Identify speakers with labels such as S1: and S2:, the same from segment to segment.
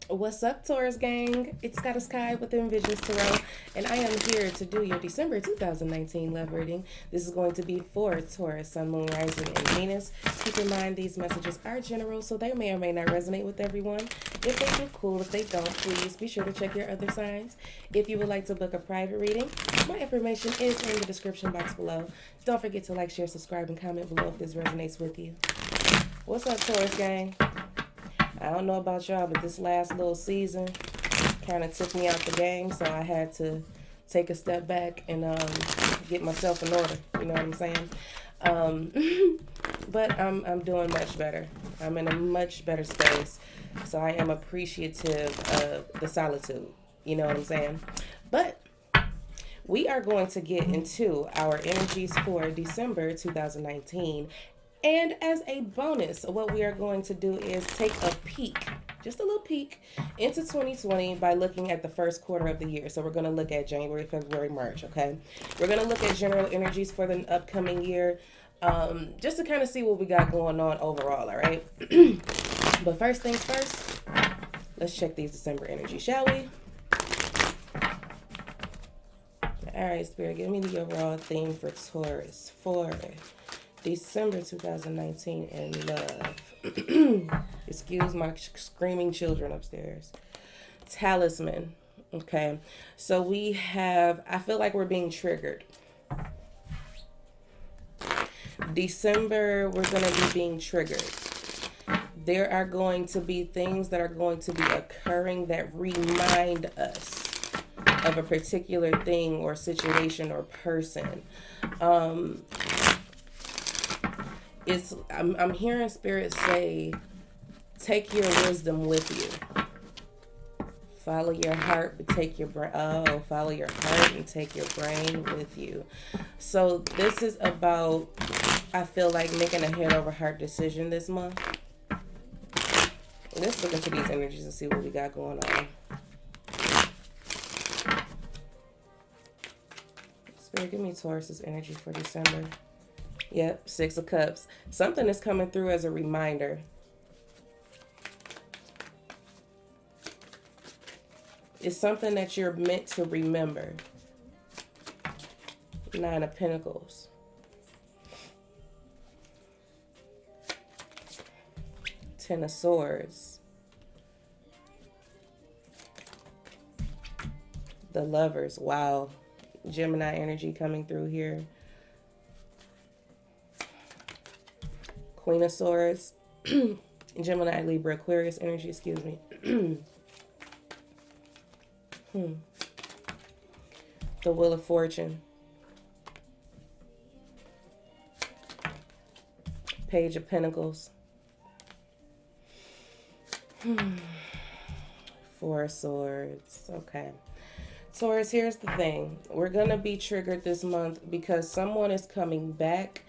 S1: What's up, Taurus gang? It's Scott Sky with Envisions Tarot, and I am here to do your December 2019 love reading. This is going to be for Taurus, Sun, Moon, Rising, and Venus. Keep in mind these messages are general, so they may or may not resonate with everyone. If they do, cool. If they don't, please be sure to check your other signs. If you would like to book a private reading, my information is in the description box below. Don't forget to like, share, subscribe, and comment below if this resonates with you. What's up, Taurus gang? I don't know about y'all, but this last little season kind of took me out the game, so I had to take a step back and get myself in order. You know what I'm saying? But I'm doing much better. I'm in a much better space, so I am appreciative of the solitude. You know what I'm saying? But we are going to get into our energies for December 2019. And as a bonus, what we are going to do is take a peek, just a little peek, into 2020 by looking at the first quarter of the year. So we're going to look at January, February, March, okay? We're going to look at general energies for the upcoming year, just to kind of see what we got going on overall, all right? But first things first, let's check these December energies, shall we? All right, Spirit, give me the overall theme for Taurus for December 2019 in love. Excuse my screaming children upstairs. Talisman. Okay. So we have, I feel like we're being triggered. December, we're going to be being triggered. There are going to be things that are going to be occurring that remind us of a particular thing or situation or person. I'm hearing Spirit say, take your wisdom with you. Follow your heart, but take your brain. Oh, follow your heart and take your brain with you. So this is about, I feel like, making a head over heart decision this month. Let's look into these energies and see what we got going on. Spirit, give me Taurus's energy for December. Yep, Six of Cups. Something is coming through as a reminder. It's something that you're meant to remember. Nine of Pentacles. Ten of Swords. The Lovers. Wow. Gemini energy coming through here. Queen of Swords. Gemini, Libra, Aquarius energy, excuse me. The Wheel of Fortune. Page of Pentacles. Four of Swords. Okay. Taurus, here's the thing. We're going to be triggered this month because someone is coming back,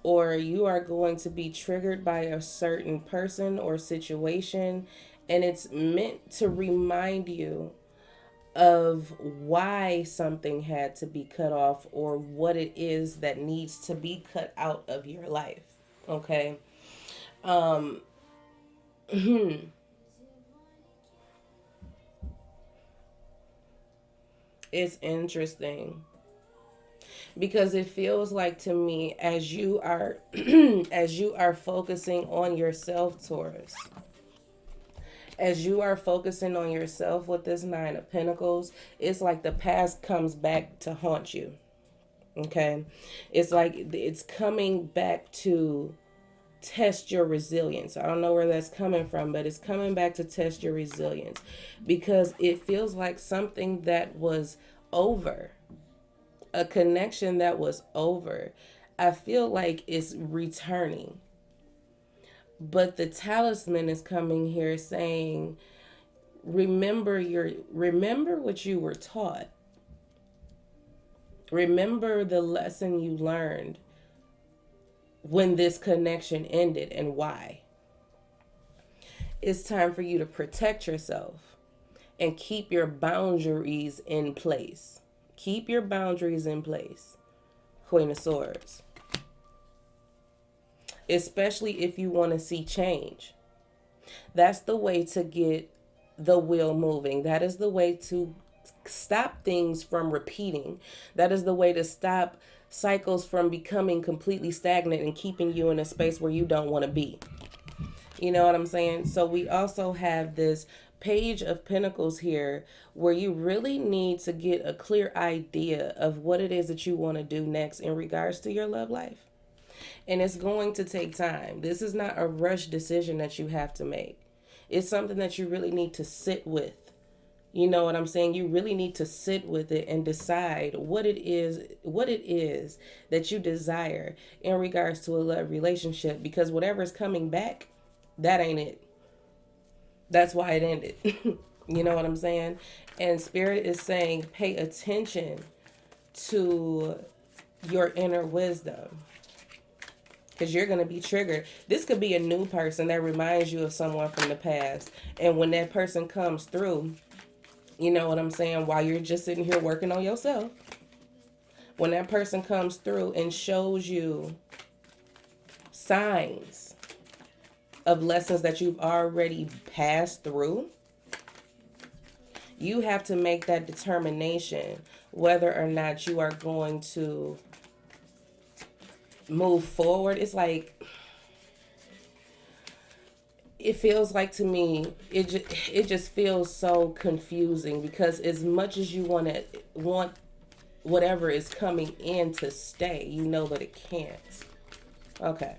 S1: or you are going to be triggered by a certain person or situation, and it's meant to remind you of why something had to be cut off or what it is that needs to be cut out of your life. Okay? It's interesting because it feels like to me, as you are as you are focusing on yourself, Taurus, as you are focusing on yourself with this Nine of Pentacles, it's like the past comes back to haunt you. Okay? It's like it's coming back to test your resilience. I don't know where that's coming from, but it's coming back to test your resilience because it feels like something that was over, a connection that was over, I feel like it's returning. But the talisman is coming here saying, remember what you were taught. Remember the lesson you learned when this connection ended and why. It's time for you to protect yourself and keep your boundaries in place. Keep your boundaries in place. Queen of Swords. Especially if you want to see change. That's the way to get the wheel moving. That is the way to stop things from repeating. That is the way to stop cycles from becoming completely stagnant and keeping you in a space where you don't want to be. You know what I'm saying? So we also have this Page of Pentacles here where you really need to get a clear idea of what it is that you want to do next in regards to your love life. And it's going to take time. This is not a rush decision that you have to make. It's something that you really need to sit with. You know what I'm saying? You really need to sit with it and decide what it is that you desire in regards to a love relationship, because whatever's coming back, that ain't it. That's why it ended. You know what I'm saying? And Spirit is saying pay attention to your inner wisdom, because you're going to be triggered. This could be a new person that reminds you of someone from the past. And when that person comes through, you know what I'm saying, while you're just sitting here working on yourself, when that person comes through and shows you signs of lessons that you've already passed through, you have to make that determination whether or not you are going to move forward. It's like, it feels like to me, it just feels so confusing, because as much as you want whatever is coming in to stay, you know that it can't. Okay.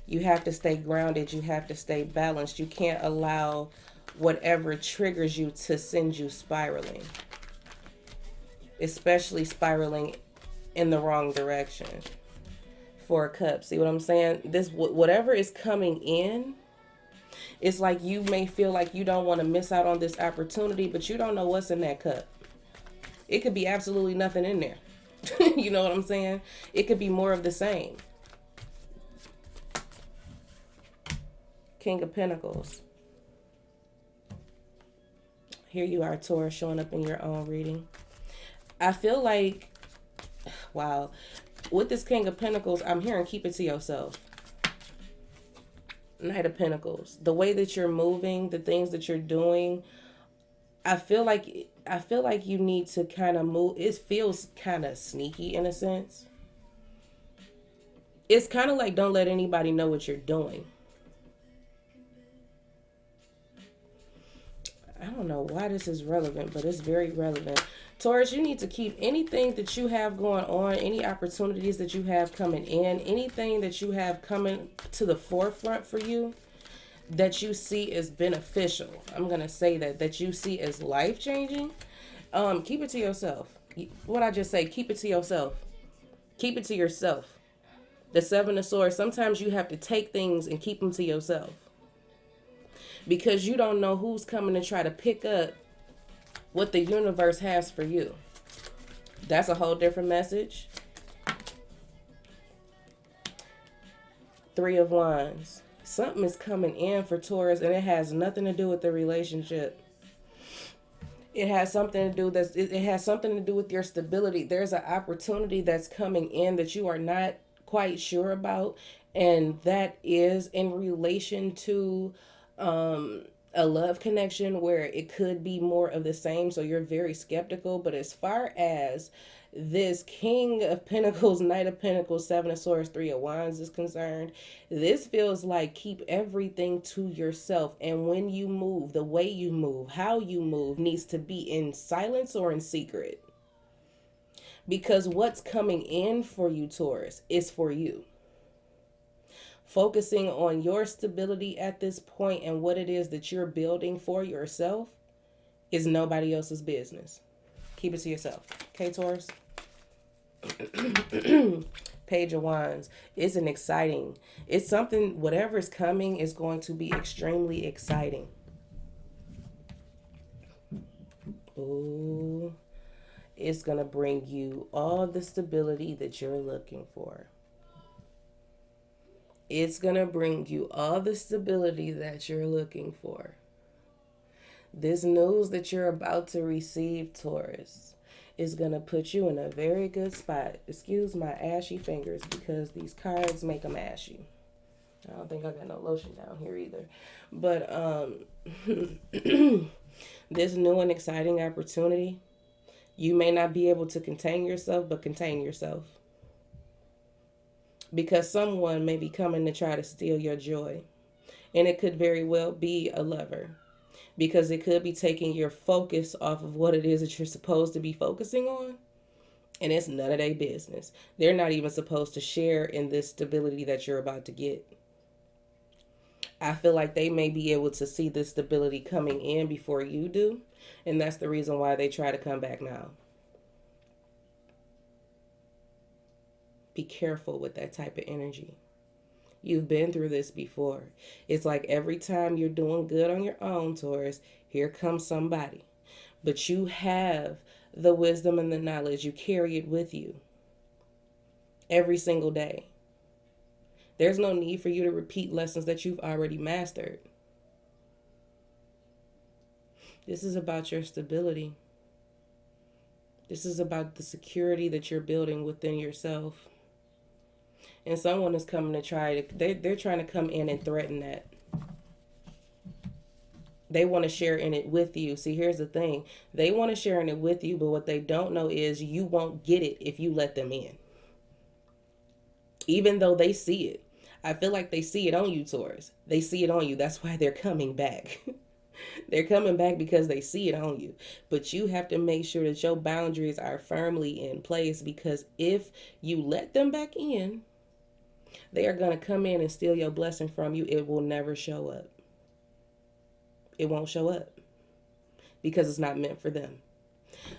S1: You have to stay grounded. You have to stay balanced. You can't allow whatever triggers you to send you spiraling, especially spiraling in the wrong direction. Four of Cups. See what I'm saying? This, whatever is coming in, it's like you may feel like you don't want to miss out on this opportunity, but you don't know what's in that cup. It could be absolutely nothing in there. You know what I'm saying? It could be more of the same. King of Pentacles. Here you are, Taurus, showing up in your own reading. I feel like, wow, with this King of Pentacles, I'm hearing keep it to yourself. Knight of Pentacles. The way that you're moving, the things that you're doing, I feel like you need to kind of move. It feels kind of sneaky in a sense. It's kind of like, don't let anybody know what you're doing. I don't know why this is relevant, but it's very relevant. Taurus, you need to keep anything that you have going on, any opportunities that you have coming in, anything that you have coming to the forefront for you that you see as beneficial. I'm going to say that you see as life-changing. Keep it to yourself. What I just say, keep it to yourself. Keep it to yourself. The Seven of Swords, sometimes you have to take things and keep them to yourself, because you don't know who's coming to try to pick up what the universe has for you. That's a whole different message. Three of Wands. Something is coming in for Taurus, and it has nothing to do with the relationship. It has something to do with your stability. There's an opportunity that's coming in that you are not quite sure about, and that is in relation to a love connection where it could be more of the same. So you're very skeptical. But as far as this King of Pentacles, Knight of Pentacles, Seven of Swords, Three of Wands is concerned, this feels like keep everything to yourself. And when you move, the way you move, how you move needs to be in silence or in secret. Because what's coming in for you, Taurus, is for you. Focusing on your stability at this point and what it is that you're building for yourself is nobody else's business. Keep it to yourself. Okay, Taurus? Page of Wands. It's an exciting. It's something, whatever's coming is going to be extremely exciting. Ooh. It's going to bring you all the stability that you're looking for. It's going to bring you all the stability that you're looking for. This news that you're about to receive, Taurus, is going to put you in a very good spot. Excuse my ashy fingers because these cards make them ashy. I don't think I got no lotion down here either. But this new and exciting opportunity, you may not be able to contain yourself, but contain yourself. Because someone may be coming to try to steal your joy. And it could very well be a lover. Because it could be taking your focus off of what it is that you're supposed to be focusing on. And it's none of their business. They're not even supposed to share in this stability that you're about to get. I feel like they may be able to see this stability coming in before you do. And that's the reason why they try to come back now. Be careful with that type of energy. You've been through this before. It's like every time you're doing good on your own, Taurus, here comes somebody. But you have the wisdom and the knowledge. You carry it with you every single day. There's no need for you to repeat lessons that you've already mastered. This is about your stability. This is about the security that you're building within yourself. And someone is coming to try to, they're trying to come in and threaten that. They want to share in it with you. See, here's the thing. They want to share in it with you, but what they don't know is you won't get it if you let them in. Even though they see it. I feel like they see it on you, Taurus. They see it on you. That's why they're coming back. They're coming back because they see it on you. But you have to make sure that your boundaries are firmly in place, because if you let them back in, they are going to come in and steal your blessing from you. It will never show up. It won't show up because it's not meant for them.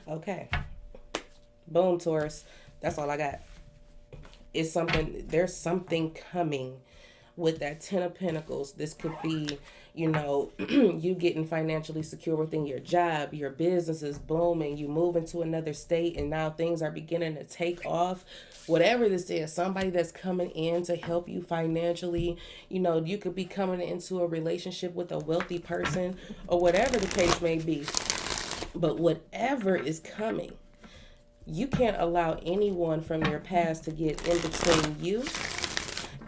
S1: Okay. Boom, Taurus. That's all I got. It's something, there's something coming with that 10 of Pentacles. This could be, you know, you getting financially secure within your job, your business is booming, you move into another state, and now things are beginning to take off. Whatever this is, somebody that's coming in to help you financially. You know, you could be coming into a relationship with a wealthy person, or whatever the case may be. But whatever is coming, you can't allow anyone from your past to get in between you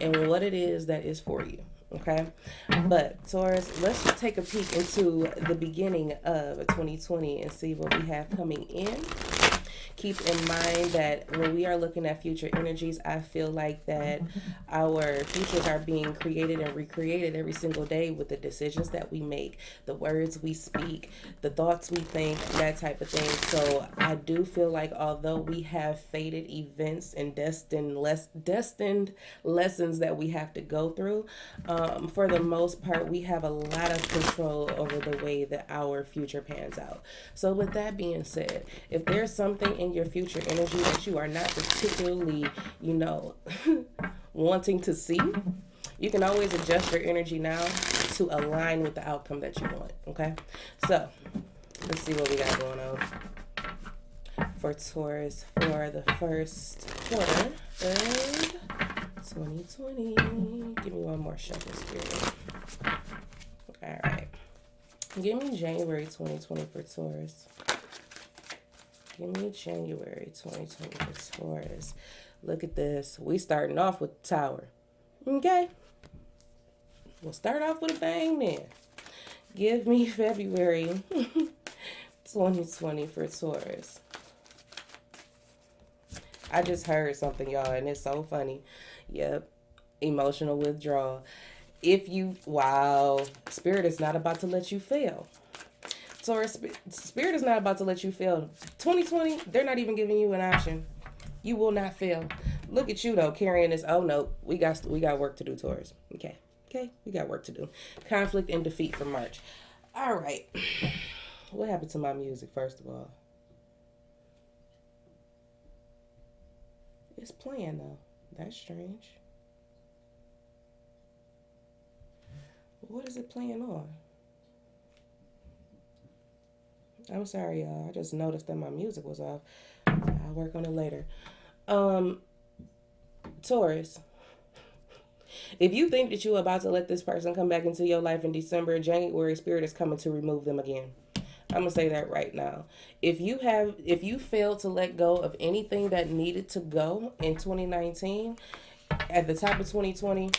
S1: and what it is that is for you. Okay. But Taurus, let's just take a peek into the beginning of 2020 and see what we have coming in. Keep in mind that when we are looking at future energies, I feel like that our futures are being created and recreated every single day with the decisions that we make, the words we speak, the thoughts we think, that type of thing. So I do feel like although we have fated events and destined lessons that we have to go through, for the most part, we have a lot of control over the way that our future pans out. So with that being said, if there's something in your future energy that you are not particularly, you know, wanting to see, you can always adjust your energy now to align with the outcome that you want. Okay, so let's see what we got going on for Taurus for the first quarter of 2020. Give me one more shuffle, Spirit. All right, give me January 2020 for Taurus. Give me January 2020 for Taurus. Look at this. We starting off with the Tower. Okay. We'll start off with a bang then. Give me February 2020 for Taurus. I just heard something, y'all, and it's so funny. Yep. Emotional withdrawal. Wow. Spirit is not about to let you fail. Taurus, Spirit is not about to let you fail. 2020, they're not even giving you an option. You will not fail. Look at you, though, carrying this. Oh, no. We got work to do, Taurus. Okay. We got work to do. Conflict and defeat for March. All right. What happened to my music, first of all? It's playing, though. That's strange. What is it playing on? I'm sorry, y'all. I just noticed that my music was off. I'll work on it later. Taurus, if you think that you're about to let this person come back into your life in December, January, Spirit is coming to remove them again. I'm going to say that right now. If you failed to let go of anything that needed to go in 2019, at the top of 2020,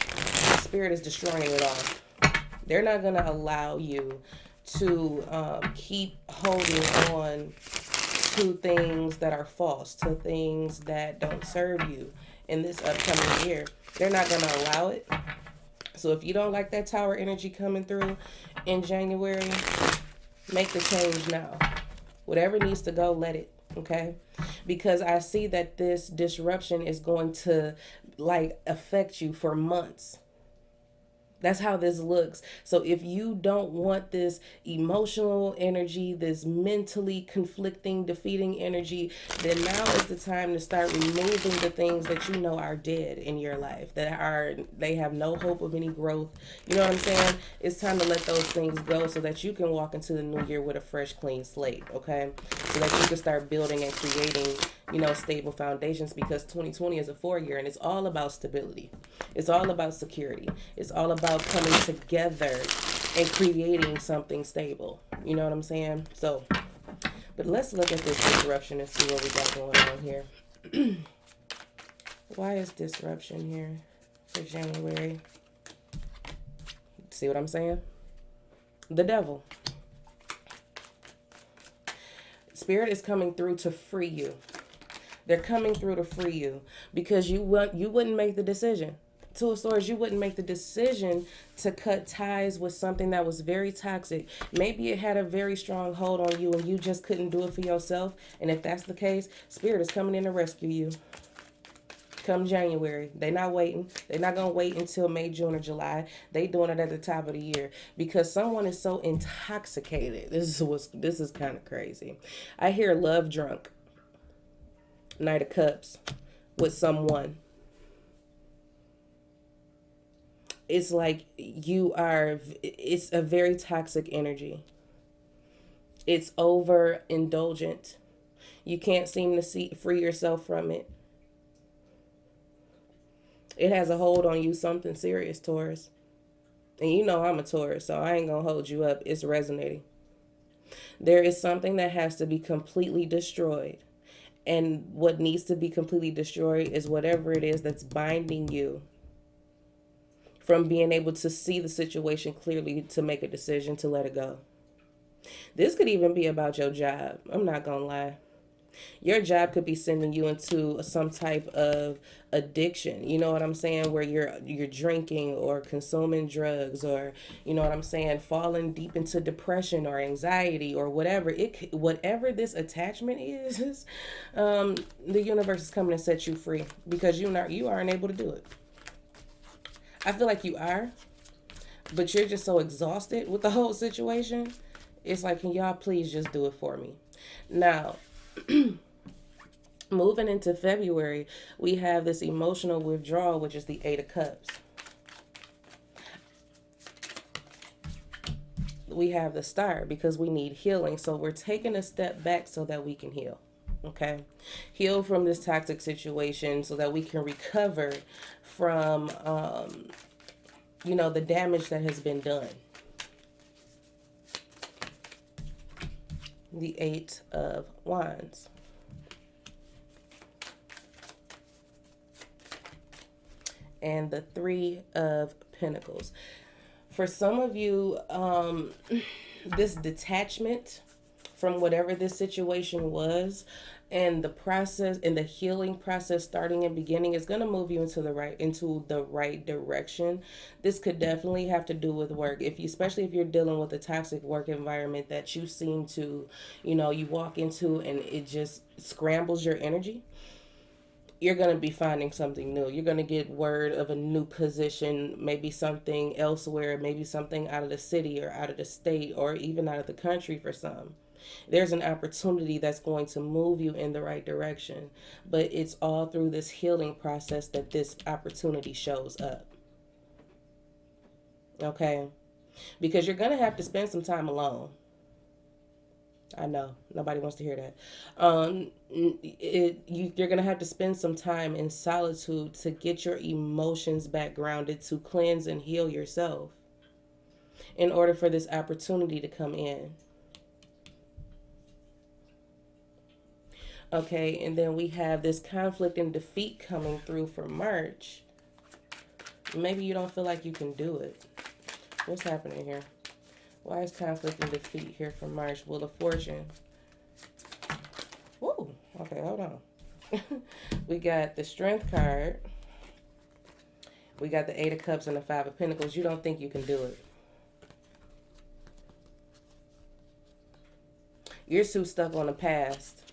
S1: Spirit is destroying it all. They're not going to allow you to keep holding on to things that are false, to things that don't serve you in this upcoming year. They're not going to allow it. So if you don't like that Tower energy coming through in January, make the change now. Whatever needs to go, let it. Okay? Because I see that this disruption is going to like affect you for months. That's how this looks. So if you don't want this emotional energy, this mentally conflicting, defeating energy, then now is the time to start removing the things that you know are dead in your life, they have no hope of any growth. You know what I'm saying? It's time to let those things go so that you can walk into the new year with a fresh, clean slate, okay? So that you can start building and creating, stable foundations, because 2020 is a 4 year and it's all about stability. It's all about security. It's all about coming together and creating something stable. You know what I'm saying? So, but let's look at this disruption and see what we got going on here. Why is disruption here for January? See what I'm saying? The devil. Spirit is coming through to free you. They're coming through to free you because you wouldn't make the decision. Two of Swords, you wouldn't make the decision to cut ties with something that was very toxic. Maybe it had a very strong hold on you and you just couldn't do it for yourself. And if that's the case, Spirit is coming in to rescue you. Come January. They're not waiting. They're not going to wait until May, June, or July. They doing it at the top of the year because someone is so intoxicated. This is kind of crazy. I hear love drunk. Knight of Cups with someone. It's like it's a very toxic energy. It's overindulgent. You can't seem to free yourself from it. It has a hold on you, something serious, Taurus. And you know I'm a Taurus, so I ain't going to hold you up. It's resonating. There is something that has to be completely destroyed. And what needs to be completely destroyed is whatever it is that's binding you from being able to see the situation clearly, to make a decision to let it go. This could even be about your job. I'm not going to lie. Your job could be sending you into some type of addiction. You know what I'm saying? Where you're drinking or consuming drugs, or you know what I'm saying, falling deep into depression or anxiety or whatever. Whatever this attachment is, the universe is coming to set you free because you aren't able to do it. I feel like you are, but you're just so exhausted with the whole situation. It's like, can y'all please just do it for me? Now, moving into February, we have this emotional withdrawal, which is the Eight of Cups. We have the Star because we need healing. So we're taking a step back so that we can heal. Okay? Heal from this toxic situation so that we can recover from, the damage that has been done. The Eight of Wands. And the Three of Pentacles. For some of you, this detachment from whatever this situation was, and the process and the healing process starting and beginning is going to move you into the right direction. This could definitely have to do with work, especially if you're dealing with a toxic work environment that you seem to, you walk into and it just scrambles your energy. You're going to be finding something new. You're going to get word of a new position, maybe something elsewhere, maybe something out of the city or out of the state or even out of the country for some. There's an opportunity that's going to move you in the right direction, but it's all through this healing process that this opportunity shows up. Okay? Because you're going to have to spend some time alone. I know nobody wants to hear that. You're going to have to spend some time in solitude to get your emotions back grounded, to cleanse and heal yourself in order for this opportunity to come in. Okay, and then we have this conflict and defeat coming through for March. Maybe you don't feel like you can do it. What's happening here? Why is conflict and defeat here for March? Wheel of Fortune. Woo. Okay, hold on. We got the Strength card. We got the Eight of Cups and the Five of Pentacles. You don't think you can do it. You're too stuck on the past.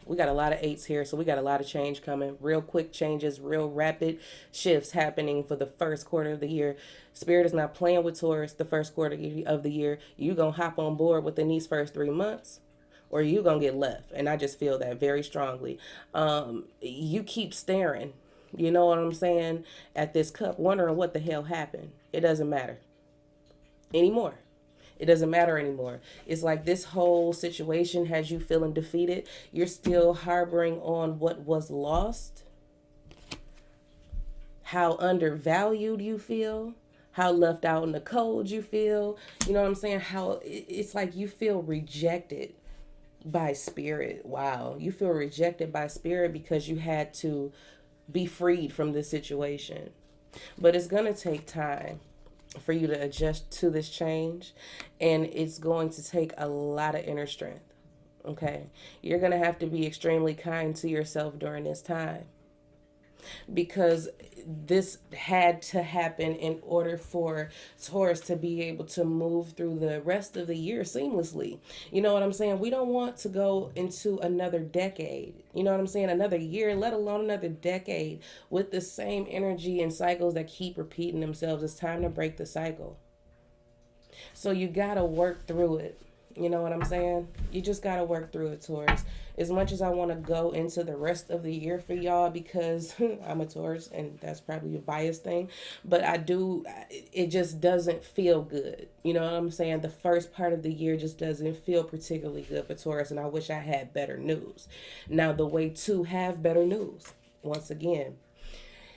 S1: We got a lot of eights here, so we got a lot of change coming. Real quick changes, real rapid shifts happening for the first quarter of the year. Spirit is not playing with Taurus the first quarter of the year. You going to hop on board within these first 3 months, or you going to get left. And I just feel that very strongly. You keep staring, you know what I'm saying, at this cup, wondering what the hell happened. It doesn't matter anymore. It doesn't matter anymore. It's like this whole situation has you feeling defeated. You're still harboring on what was lost, how undervalued you feel, how left out in the cold you feel. You know what I'm saying? How it's like you feel rejected by spirit. Wow. You feel rejected by spirit because you had to be freed from this situation. But it's going to take time for you to adjust to this change, and it's going to take a lot of inner strength. Okay, you're going to have to be extremely kind to yourself during this time, because this had to happen in order for Taurus to be able to move through the rest of the year seamlessly. You know what I'm saying? We don't want to go into another decade, you know what I'm saying, another year, let alone another decade, with the same energy and cycles that keep repeating themselves. It's time to break the cycle. So you got to work through it. You know what I'm saying? You just got to work through it, Taurus. As much as I want to go into the rest of the year for y'all, because I'm a Taurus and that's probably a biased thing, but it just doesn't feel good. You know what I'm saying? The first part of the year just doesn't feel particularly good for Taurus, and I wish I had better news. Now, the way to have better news, once again,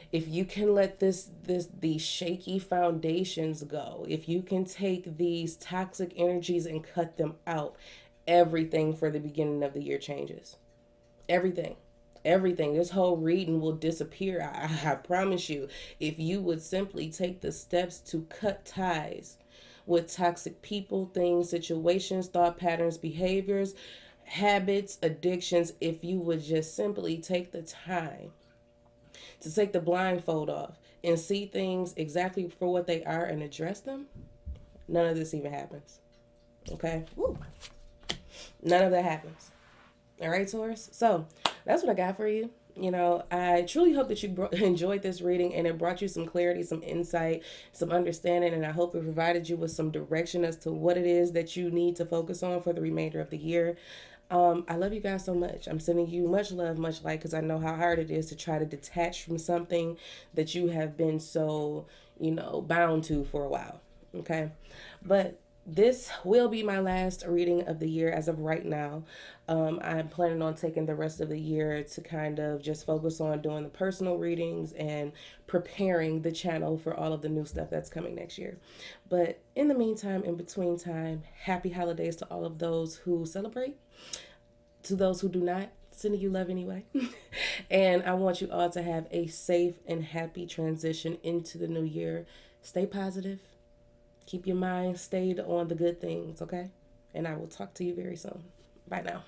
S1: if you can let these shaky foundations go, if you can take these toxic energies and cut them out, everything for the beginning of the year changes. Everything, this whole reading will disappear. I promise you, if you would simply take the steps to cut ties with toxic people, things, situations, thought patterns, behaviors, habits, addictions, if you would just simply take the time to take the blindfold off and see things exactly for what they are and address them, none of this even happens. Okay? Woo. None of that happens. All right, Taurus? So that's what I got for you. You know, I truly hope that you enjoyed this reading and it brought you some clarity, some insight, some understanding, and I hope it provided you with some direction as to what it is that you need to focus on for the remainder of the year. I love you guys so much. I'm sending you much love, much light, because I know how hard it is to try to detach from something that you have been so, bound to for a while. Okay. But this will be my last reading of the year as of right now. I'm planning on taking the rest of the year to kind of just focus on doing the personal readings and preparing the channel for all of the new stuff that's coming next year. But in the meantime, in between time, happy holidays to all of those who celebrate. To those who do not, sending you love anyway. And I want you all to have a safe and happy transition into the new year. Stay positive. Keep your mind stayed on the good things, okay? And I will talk to you very soon. Bye now.